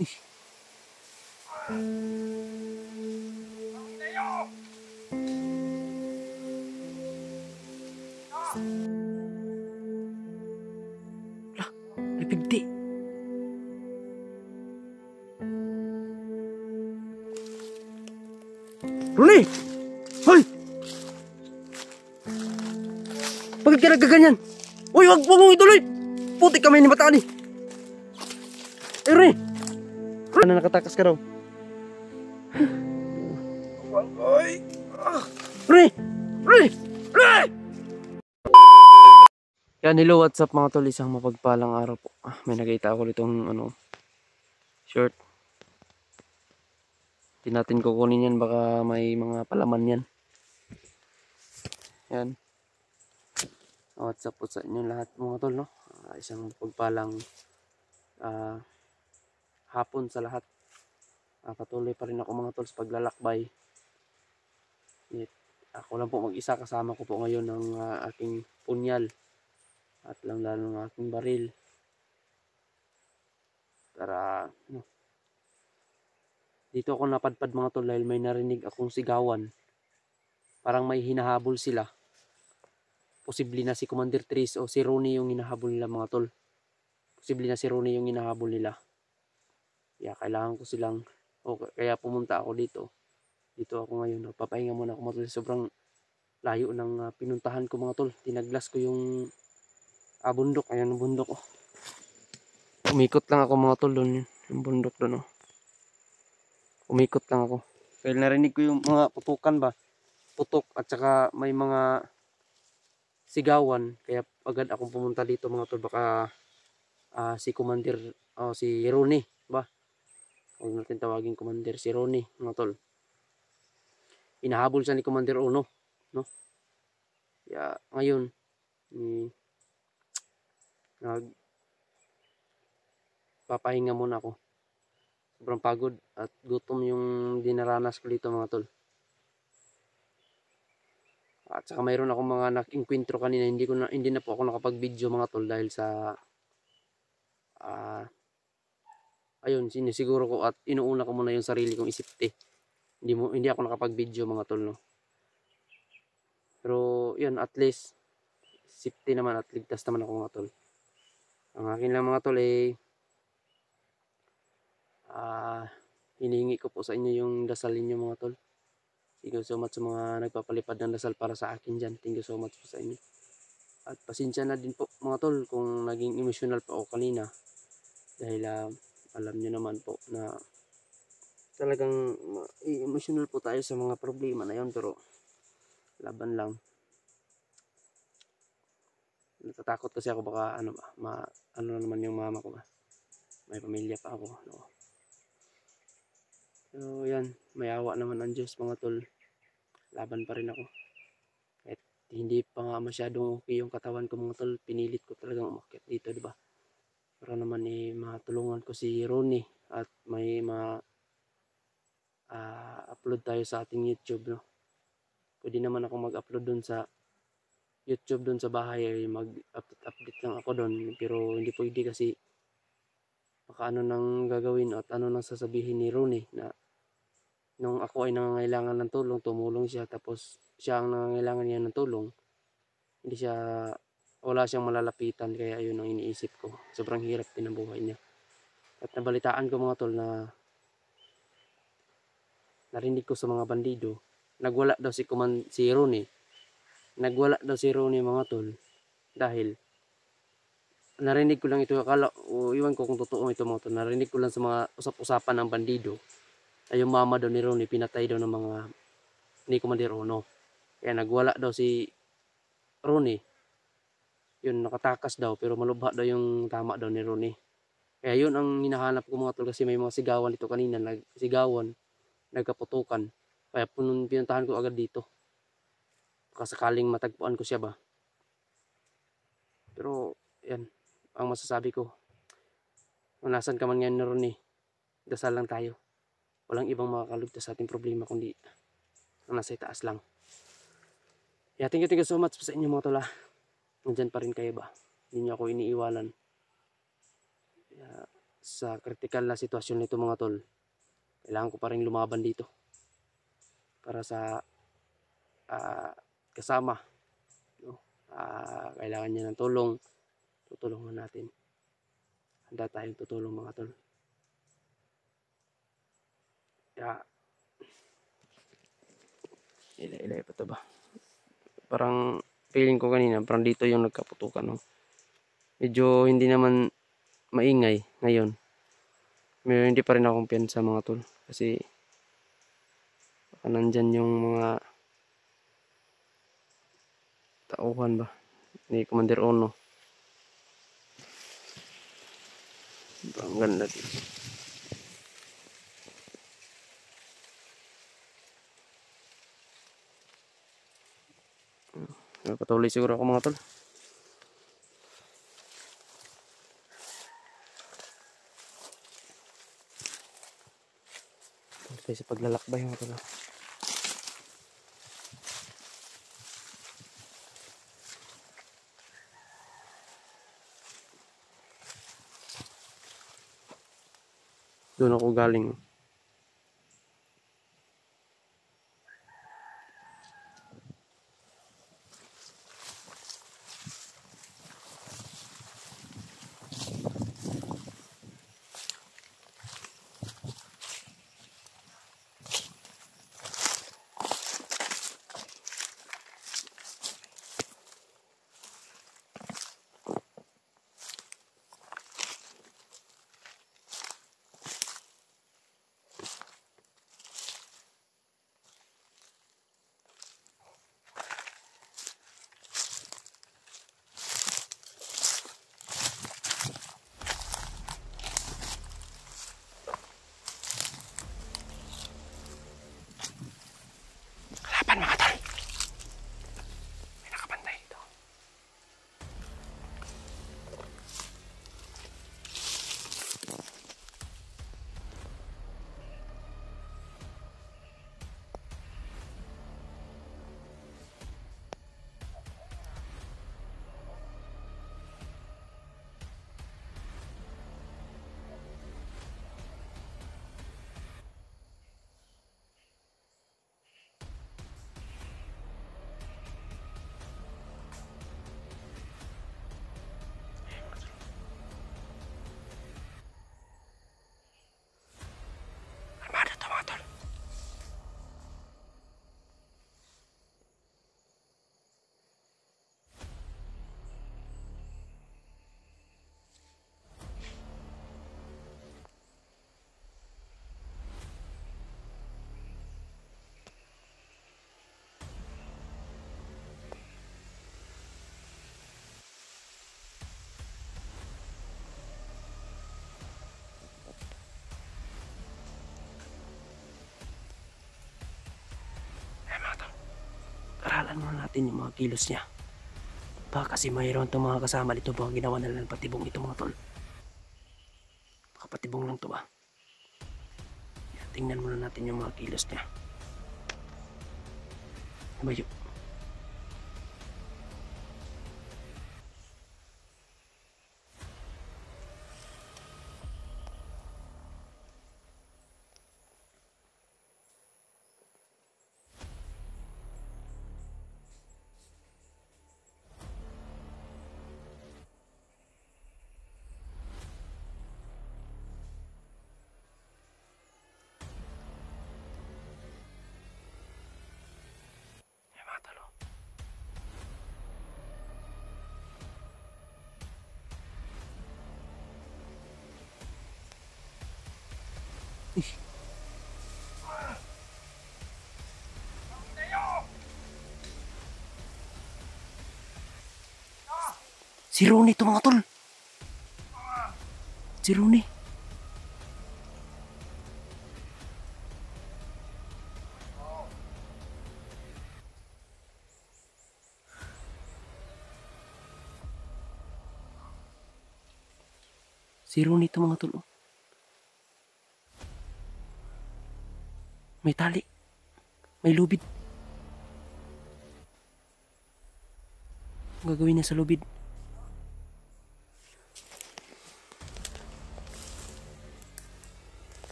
Ay pigti. Roni! Hoy! Bakit ka nagkaganyan? Uy, wag mong ituloy! Putik kami ni Mataan eh! Eh, Roni! Ano nakatakas ka daw? Ay! Roni! Roni! Roni! Yan, hello, what's up mga tol? Isang mapagpalang araw po. May nakita ako ditong shirt. Hindi natin kukunin yan, baka may mga palaman yan. Yan. What's up po sa inyo lahat mga tol, no? Isang mapagpalang hapon sa lahat. Patuloy pa rin ako mga tol sa paglalakbay. Ako lang po mag-isa, kasama ko po ngayon ng aking punyal. At lang lalo ng aking baril. Para dito ako napadpad mga tol dahil may narinig akong sigawan. Parang may hinahabol sila. Posible na si Commander Tris o si Ronnie yung hinahabol nila mga tol. Posible na si Ronnie yung hinahabol nila. Kaya kailangan ko silang, kaya pumunta ako dito. Dito ako ngayon. Papahinga muna ako mga tol. Sobrang layo ng pinuntahan ko mga tol. Tinaglas ko yung bundok. Ayan ang bundok. Umikot lang ako mga tol doon. Yung bundok doon. Umikot lang ako. Dahil narinig ko yung mga putukan ba. Putok at saka may mga sigawan. Kaya agad akong pumunta dito mga tol. Baka si Commander si Ronnie ba. Huwag natin tawagin Commander si Ronnie mga tol. Inahabol siya ni Commander Ono. No? Kaya ngayon papahinga muna ako. Sobrang pagod at gutom yung dinaranas ko dito mga tol. At saka mayroon akong mga nakinkwentro kanina. Hindi na po ako nakapag-video mga tol dahil sa ayun, sinisiguro ko at inuuna ko muna yung sarili kong isipte. Hindi ako nakapag-video mga tol, no. Pero yun, at least safety naman at ligtas naman ako mga tol. Ang akin lang mga tol hinihingi ko po sa inyo yung dasal niyo mga tol. Thank you so much sa mga nagpapalipad ng dasal para sa akin dyan. Thank you so much po sa inyo. At pasensya na din po mga tol kung naging emotional pa ako kanina. Dahil alam nyo naman po na talagang emotional po tayo sa mga problema na yun. Pero laban lang. Natatakot kasi ako baka ano naman yung mama ko ba. May pamilya pa ako. No? So yan, may awa naman ang Diyos mga tol. Laban pa rin ako. Kahit hindi pa nga masyadong okay yung katawan ko mga tol. Pinilit ko talagang umakyat dito, diba? Para naman matulungan ko si Ronnie. At may upload tayo sa ating YouTube, no? Pwede naman ako mag-upload dun sa YouTube dun sa bahay. Mag-update lang ako dun. Pero hindi pwede kasi baka ano nang gagawin at ano nang sasabihin ni Ronnie na nung ako ay nangangailangan ng tulong, tumulong siya, tapos siya ang nangangailangan niya ng tulong, wala siyang malalapitan, kaya ayun ang iniisip ko. Sobrang hirap din ang buhay niya. At nabalitaan ko mga tol na narinig ko sa mga bandido, nagwala daw si Ronnie. Nagwala daw si Ronnie mga tol dahil narinig ko lang ito, iwan ko kung totoo ito mga tol, narinig ko lang sa mga usap-usapan ng bandido ay yung mama daw ni Ronnie pinatay daw ng mga ni Commander Ono. Kaya nagwala daw si Ronnie. Yun, nakatakas daw pero malubha daw yung tama daw ni Ronnie. Kaya yun ang hinahanap ko mga tol kasi may mga sigawan dito kanina. Nagkaputukan. Kaya pinuntahan ko agad dito. Baka sakaling matagpuan ko siya ba. Pero yan, ang masasabi ko. Kung nasan ka man ngayon ni Ronnie, dasal lang tayo. Walang ibang makakalugtas sa ating problema kundi ang nasa itaas lang. Yeah, thank you so much sa inyo mga tol. Nandyan pa rin kayo ba? Hindi niyo ako iniiwanan. Yeah, sa critical na sitwasyon nito mga tol, kailangan ko pa rin lumaban dito para sa kasama, no? Kailangan niya ng tulong, tutulungan natin. Handa tayong tutulong mga tol. Ilay pa to ba? Parang feeling ko kanina parang dito yung nagkaputukan, no? Medyo hindi naman maingay ngayon. May hindi pa rin akong kumpiyansa mga tol kasi baka nandyan yung mga tauhan ba ni Commander Ono. Ang ganda dito. Patuloy siguro ako mga tol. Patuloy sa paglalakbay mga tol. Doon ako galing. Kalaban mga tol. May nakabantay ito. Armada to mga tol. Aralan muna natin yung mga kilos niya. Baka kasi mayroon itong mga kasama dito, baka ginawa na lang patibong ito mga tol. Baka patibong lang ito ba? Tingnan muna natin yung mga kilos niya. Mayo. Si Rooney ito mga tol. Si Rooney. Si Rooney ito mga tol. May tali. May lubid. Ang gagawin niya sa lubid.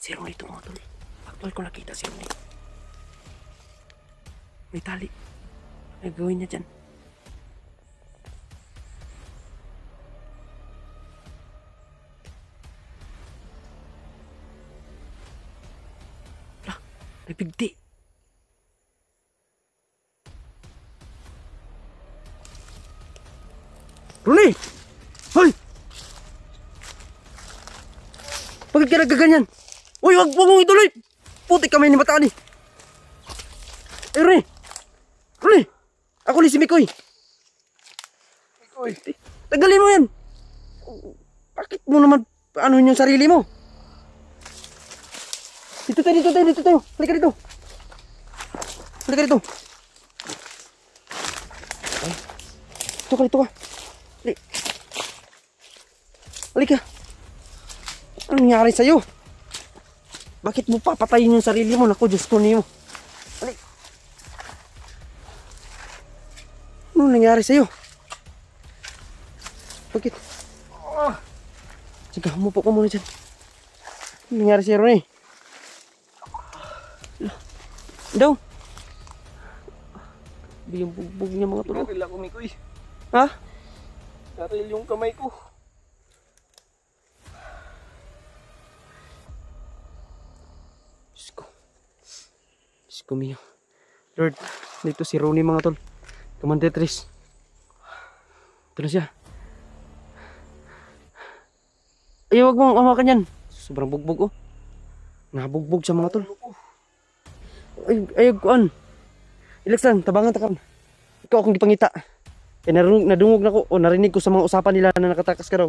Si Ronnie ito mga tol. Actual ko nakita si Ronnie. May tali. May gawin niya dyan. Lah, may bigti. Ronnie! Hoy! Bakit ka nagkaganyan? Uy, wag mong ituloy! Putik kami ni Mataan eh. Eh, Ronnie! Ronnie! Ako ni si Mikoy. Mikoy, tagalin mo yan. Bakit mo naman ano yung sarili mo? Dito tayo. Halika dito. Ay, dito ka. Halika. Anong nangyari sa'yo? Bakit mo papatayin yung sarili mo? Naku, Diyos ko niyo. Halika. Anong nangyari sa'yo? Bakit? Sige, umupo ka muna dyan. Anong nangyari sa'yo, Ronnie? Daw? Biyang bugbog niya mga tulog. Karil ako, Mikoy. Ha? Karil yung kamay ko. Diyos ko miyo. Lord, dito si Ronnie mga tol. Commander Tris. Ito na siya. Ay, wag mong amakan yan. Sobrang bugbog oh. Nabugbog siya mga tol. Ay, kuan. Ilaksan, tabangan takan. Ikaw akong gipangita. Kaya nadungog na ko o narinig ko sa mga usapan nila na nakatakas ka raw.